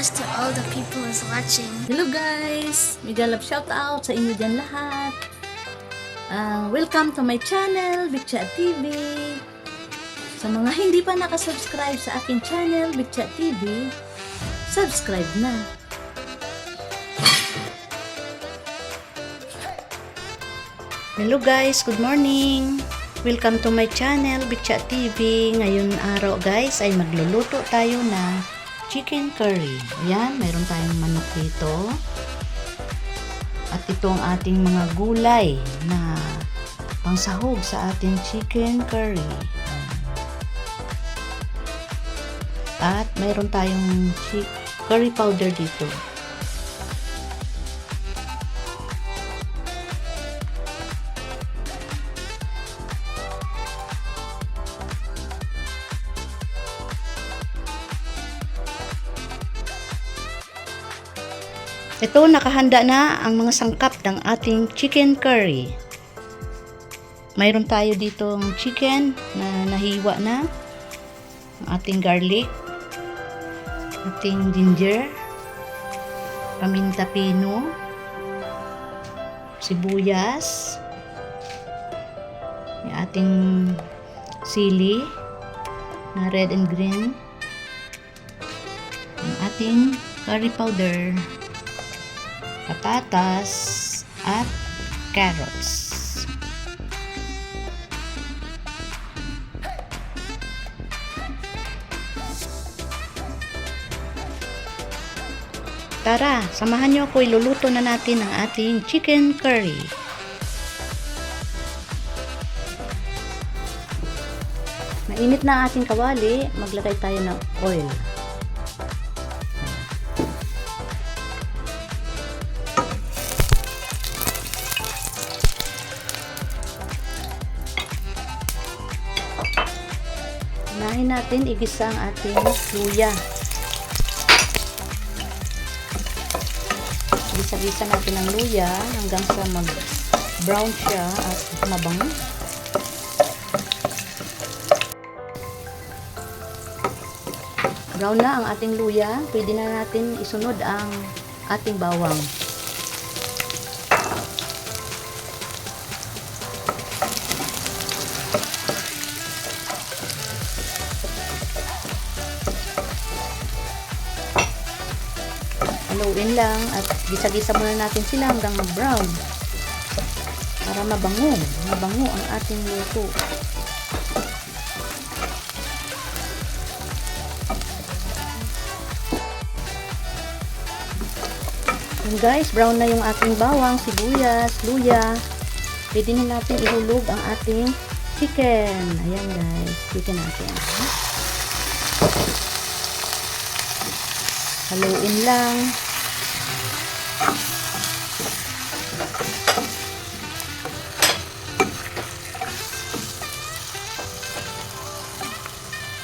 blessed to all the people who's watching. Hello guys! Mega love shout out sa inyo dyan lahat. Welcome to my channel, Big Chat TV. Sa mga hindi pa nakasubscribe sa aking channel, Big Chat TV, subscribe na. Hello guys, good morning! Welcome to my channel, Big Chat TV. Ngayon araw guys ay magluluto tayo ng chicken curry. Ayan, mayroon tayong manok dito. At ito ang ating mga gulay na pangsahog sa ating chicken curry. At mayroon tayong curry powder dito. Ito, nakahanda na ang mga sangkap ng ating chicken curry. Mayroon tayo ditong chicken na nahiwa na, ang ating garlic, ating ginger, paminta pino, sibuyas, yung ating sili na red and green, yung ating curry powder, patatas, at carrots. Tara, samahan nyo ako, iluluto na natin ang ating chicken curry. Mainit na ating kawali, maglagay tayo ng oil. Unahin natin igisa ang ating luya. Gisa-gisa natin ang luya hanggang sa mag-brown siya at mabango. Brown na ang ating luya, pwede na natin isunod ang ating bawang. Haluin lang at gisa-gisa muna natin sila hanggang mag-brown para mabango ang ating luto. And guys, brown na yung ating bawang, sibuyas, luya. Pwede na natin ihulog ang ating chicken. Ayan guys, chicken natin. Haluin lang.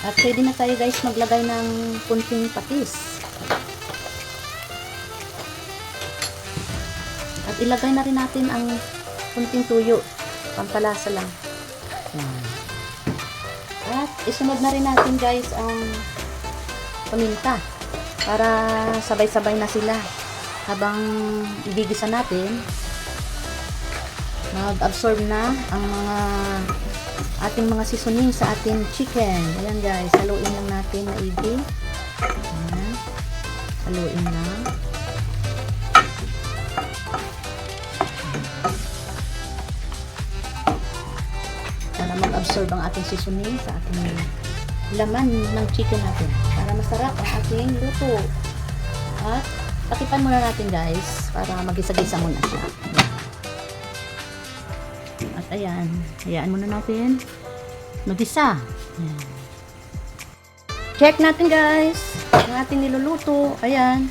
At pwede na tayo guys maglagay ng kunting patis. At ilagay na rin natin ang kunting tuyo. Pampalasa lang. At isunod na rin natin guys ang paminta. Para sabay-sabay na sila. Habang ibigisa natin, mag-absorb na ang ating mga seasoning sa ating chicken. Ayan guys, haluin lang natin maigi. Ayan. Haluin lang. Para mag-absorb ang ating seasoning sa ating laman ng chicken natin. Para masarap ang ating luto. At takipan muna natin guys para magisa-gisa muna siya. At ayan, hayaan muna natin magisa. Ayan. Check natin guys ang ating niluluto. Ayan,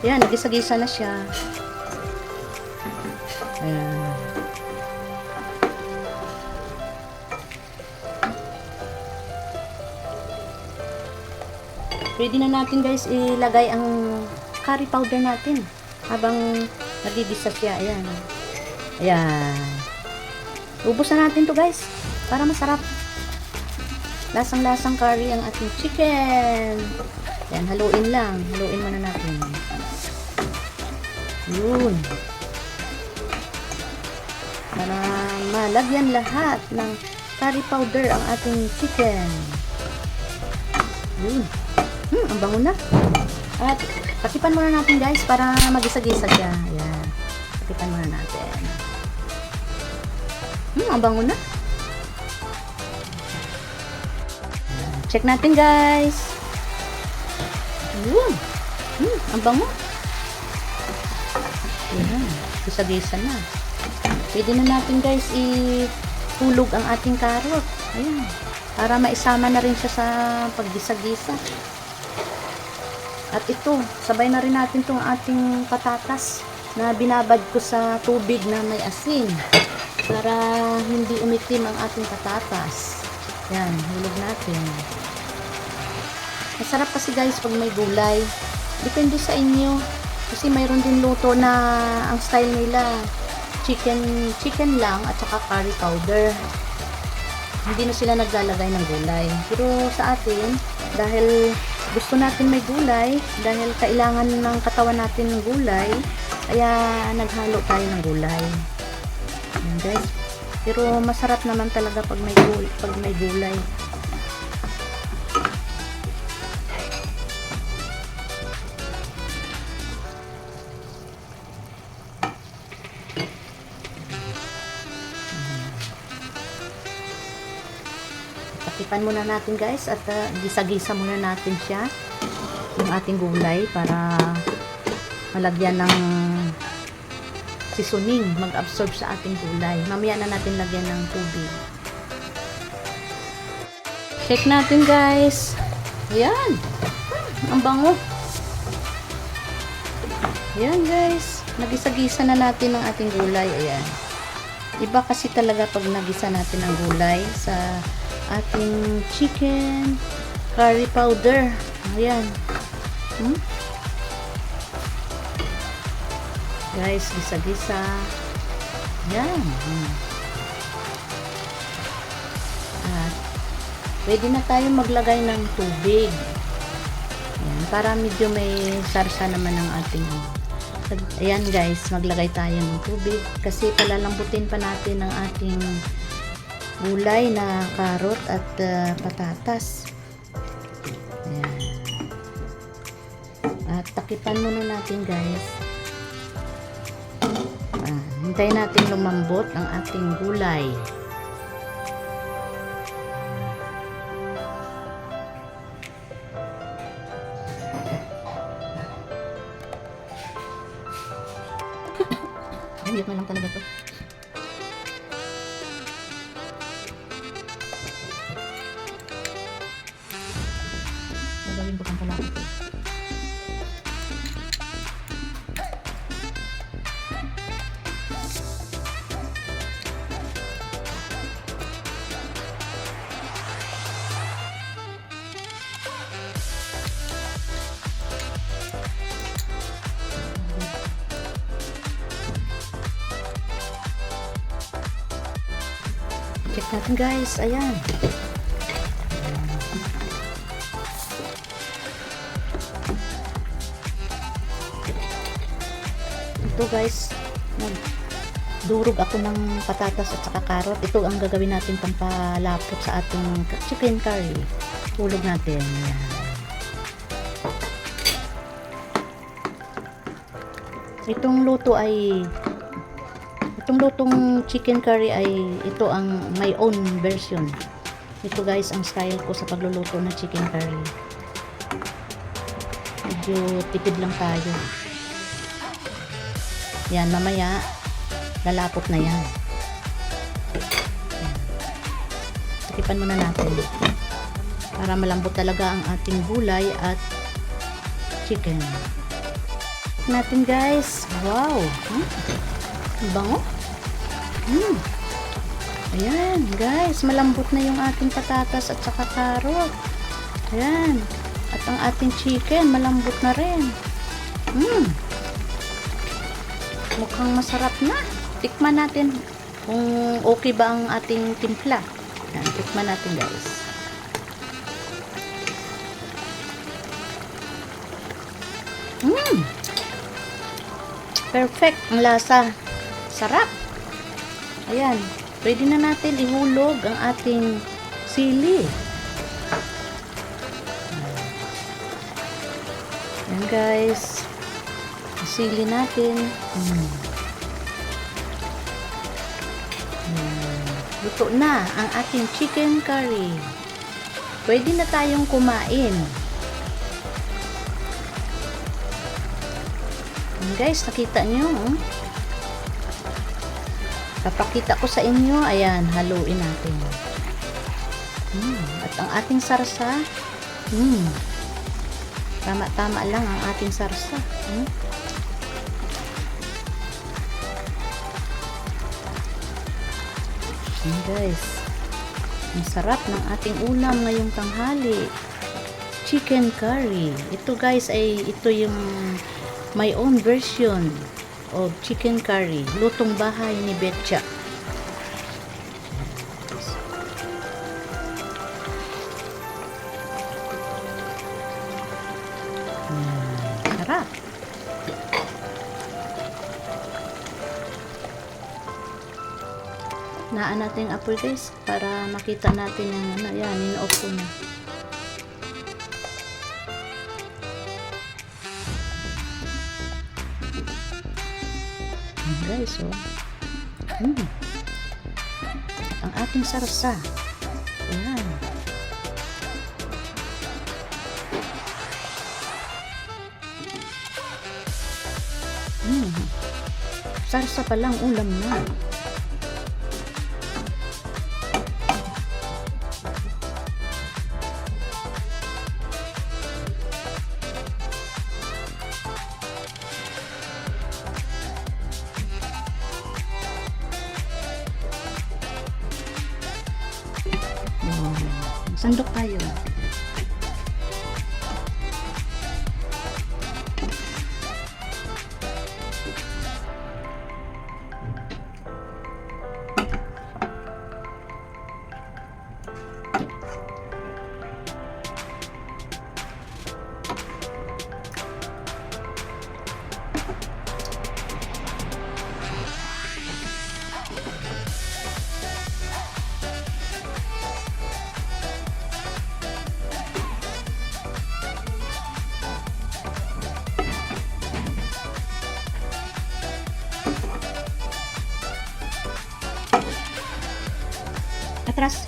ayan, nagisa-gisa na siya. Ayan. Pwede na natin guys ilagay ang curry powder natin habang nagigisa siya. Ayan. Ayan. Ubos na natin to guys para masarap. Lasang-lasang curry ang ating chicken. Yan, haluin lang. Haluin muna natin. Yun. Para malagyan lahat ng curry powder ang ating chicken. Yun. Ang bango na. At takipan muna natin guys para magisa-gisa siya. Ayan. Takipan muna natin. Ang bango na. Ayan. Check natin guys. Yun. Ang bango. Ayan. Gisa-gisa na. Pwede na natin guys ihulog ang ating carrot. Ayan. Para maisama na rin siya sa paggisa-gisa. At ito, sabay na rin natin itong ating patatas na binabad ko sa tubig na may asin. Para hindi umitim ang ating patatas. Yan, hulog natin. Masarap kasi guys pag may gulay. Depende sa inyo. Kasi mayroon din luto na ang style nila chicken lang at saka curry powder. Hindi na sila naglalagay ng gulay. Pero sa atin, dahil gusto natin may gulay, dahil kailangan ng katawan natin ng gulay, kaya naghalo tayo ng gulay. Ayan guys. Pero masarap naman talaga pag may gulay. Takipan muna natin guys at gisa-gisa muna natin siya yung ating gulay para malagyan ng seasoning, mag-absorb sa ating gulay. Mamaya na natin lagyan ng tubig. Check natin guys. Ayan. Ang bango. Ayan guys. Nagisa-gisa na natin ang ating gulay. Ayan. Iba kasi talaga pag nagisa natin ang gulay sa ating chicken curry powder. Ayan. Guys, gisa-gisa. Ayan. At pwede na tayo maglagay ng tubig. Ayan, para medyo may sarsa naman ang ating. Ayan guys, maglagay tayo ng tubig kasi palalambutin pa natin ang ating gulay na karot at patatas. Ayan. At takipan muna natin guys. Hintayin natin lumambot ang ating gulay. Hindi na lang talaga to. Gagawin ko pang pala ito. Check natin guys. Ayan. Ito guys, nagdurog ako ng patatas at saka karot. Ito ang gagawin natin pampalapot sa ating chicken curry. Hulog natin. Ayan. Itong lutong chicken curry ay ito ang my own version. Ito guys ang style ko sa pagluluto ng chicken curry. Medyo tipid lang tayo. Yan, mamaya lalapot na yan. Takipan muna natin para malambot talaga ang ating gulay at chicken natin guys. Wow, bango. Ayan guys, malambot na yung ating patatas at saka karot. Ayan, at ang ating chicken malambot na rin. Mukhang masarap na. Tikman natin kung okay ba ang ating timpla. Ayan, tikman natin guys. Perfect ang lasa. Sarap. Ayan. Pwede na natin ihulog ang ating sili. Ayan guys. Sili natin. Luto na ang ating chicken curry. Pwede na tayong kumain. Ayan guys, nakita nyo. Papakita ko sa inyo. Ayan, haluin natin. At ang ating sarsa. Tama-tama lang ang ating sarsa. Ayan guys. Ang sarap ng ating ulam ngayong tanghali. Chicken curry. Ito guys ay ito yung my own version of chicken curry. Lutong bahay ni Betcha. Sarap. Naan natin yung apoy guys para makita natin yung ano. Yan, in-off ko na. Guys, oh. Ang ating sarsa. Ayan. Sarsa pa lang ulam na. Sandok tayo. Atras.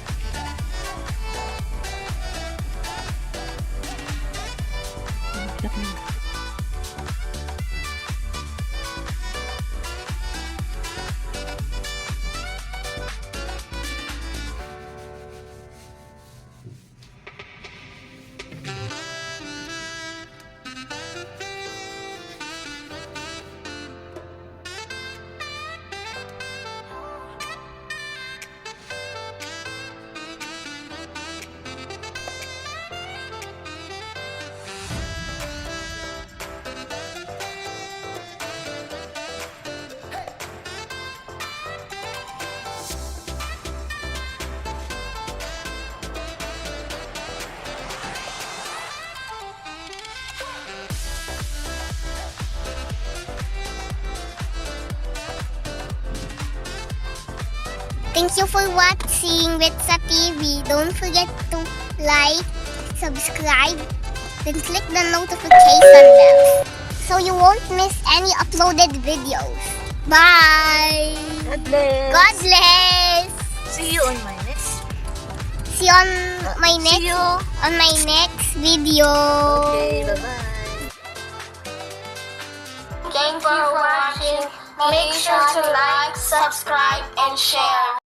Thank you for watching Betsa TV. Don't forget to like, subscribe, then click the notification bell so you won't miss any uploaded videos. Bye! God bless. God bless! See you on my next. See you on my next video. Okay, bye-bye. Thank you for watching. Make sure to like, subscribe, and share.